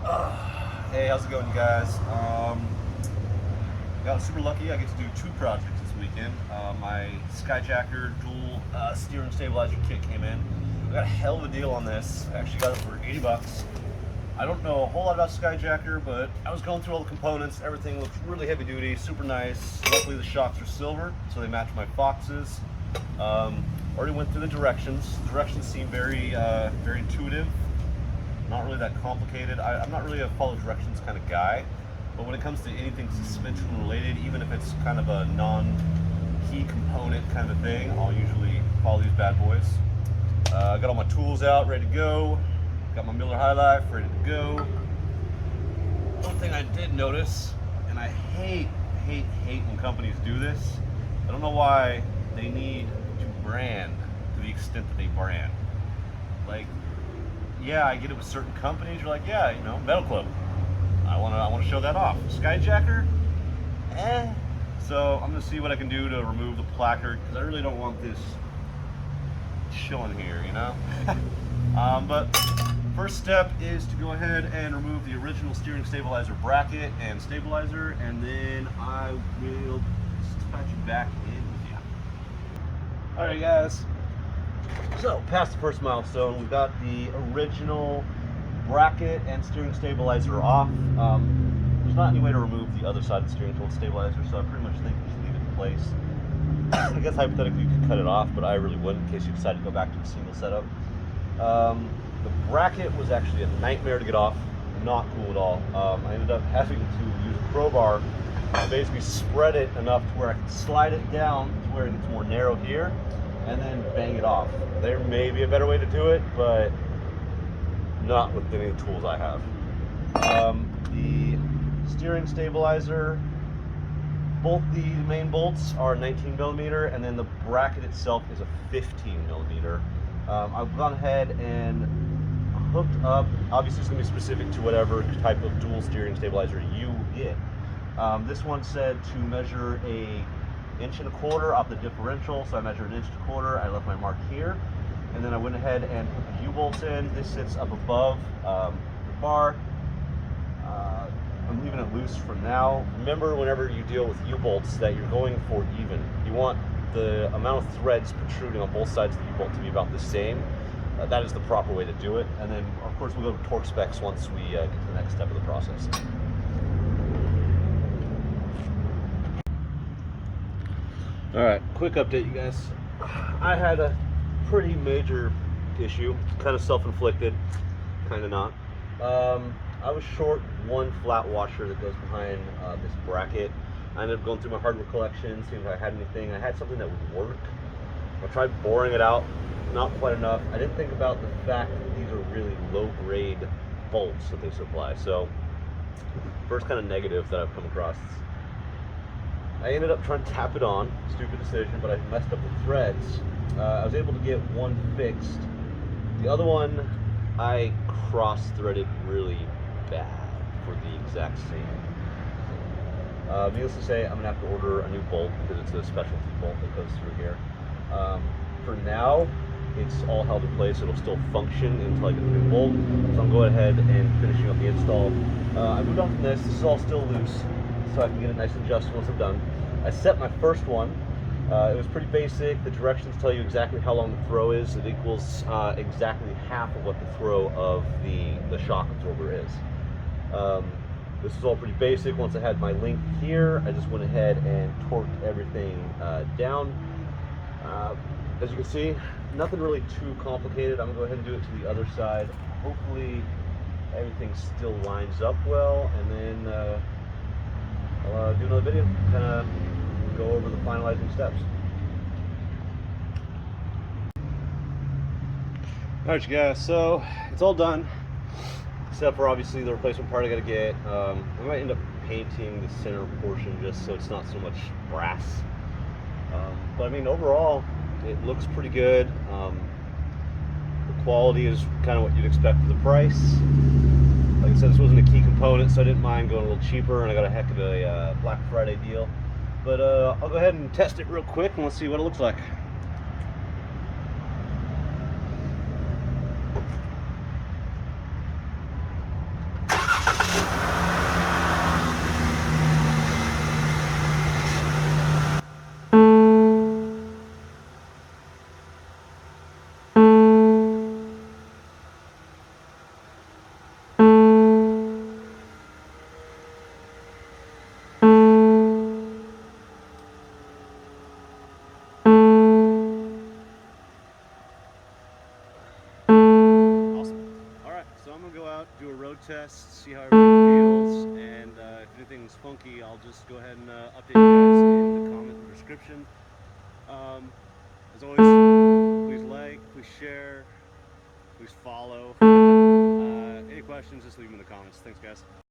Hey, how's it going, you guys? Got super lucky. I get to do two projects this weekend. My Skyjacker dual steering stabilizer kit came in. I got a hell of a deal on this. I actually got it for 80 bucks. I don't know a whole lot about Skyjacker, but I was going through all the components. Everything looks really heavy duty, super nice. Luckily, the shocks are silver, so they match my Foxes. Already went through the directions. The directions seem very intuitive. Not really that complicated. I'm not really a follow directions kind of guy, but when it comes to anything suspension related, even if it's kind of a non-key component kind of a thing, I'll usually follow these bad boys. I got all my tools out, ready to go. Got my Miller High Life ready to go. One thing I did notice, and I hate when companies do this. I don't know why they need to brand to the extent that they brand. Like, yeah, I get it with certain companies. You're like, yeah, Metal Club. I want to show that off. Skyjacker, So I'm gonna see what I can do to remove the placard because I really don't want this chilling here, But first step is to go ahead and remove the original steering stabilizer bracket and stabilizer, and then I will dispatch it back in with you. All right, guys. So, past the first milestone, we've got the original bracket and steering stabilizer off. There's not any way to remove the other side of the steering tool stabilizer, so I pretty much think we just leave it in place. I guess hypothetically you could cut it off, but I really wouldn't in case you decide to go back to a single setup. The bracket was actually a nightmare to get off, not cool at all. I ended up having to use a crowbar to basically spread it enough to where I could slide it down to where it gets more narrow here, and then bang it off. There may be a better way to do it, but not with any of the tools I have. The steering stabilizer, both the main bolts are 19 millimeter, and then the bracket itself is a 15 millimeter. I've gone ahead and hooked up, obviously it's going to be specific to whatever type of dual steering stabilizer you get. This one said to measure a 1.25 inches off the differential, so I measured 1.25 inches. I left my mark here, and then I went ahead and put the U-bolts in. This sits up above the bar. I'm leaving it loose for now. Remember, whenever you deal with U-bolts, that you're going for even. You want the amount of threads protruding on both sides of the U-bolt to be about the same. That is the proper way to do it. And then, of course, we'll go to torque specs once we get to the next step of the process. All right, quick update, you guys. I had a pretty major issue, kind of self-inflicted, kind of not. I was short one flat washer that goes behind this bracket. I ended up going through my hardware collection, seeing if I had anything. I had something that would work. I tried boring it out, not quite enough. I didn't think about the fact that these are really low-grade bolts that they supply. So, first kind of negative that I've come across. I ended up trying to tap it on, stupid decision, but I messed up the threads. I was able to get one fixed. The other one, I cross-threaded really bad for the exact same. Needless to say, I'm gonna have to order a new bolt because it's a specialty bolt that goes through here. For now, it's all held in place. It'll still function until I get the new bolt. So I'm going ahead and finishing up the install. I moved on from this. This is all still loose, so I can get it nice and adjusted once I'm done. I set my first one. It was pretty basic. The directions tell you exactly how long the throw is. It equals exactly half of what the throw of the shock absorber is. This is all pretty basic. Once I had my link here, I just went ahead and torqued everything down. As you can see, nothing really too complicated. I'm gonna go ahead and do it to the other side. Hopefully everything still lines up well, and then I'll do another video, kind of go over the finalizing steps. Alright, you guys, so it's all done, except for obviously the replacement part I gotta get. I might end up painting the center portion just so it's not so much brass. But I mean, overall, it looks pretty good. The quality is kind of what you'd expect for the price. Like I said, this wasn't a key component, so I didn't mind going a little cheaper, and I got a heck of a Black Friday deal. But I'll go ahead and test it real quick, and let's see what it looks like. gonna go out, do a road test, see how everything feels, and if anything's funky, I'll just go ahead and update you guys in the comment and description. As always, please like, please share, please follow. Any questions, just leave them in the comments. Thanks, guys.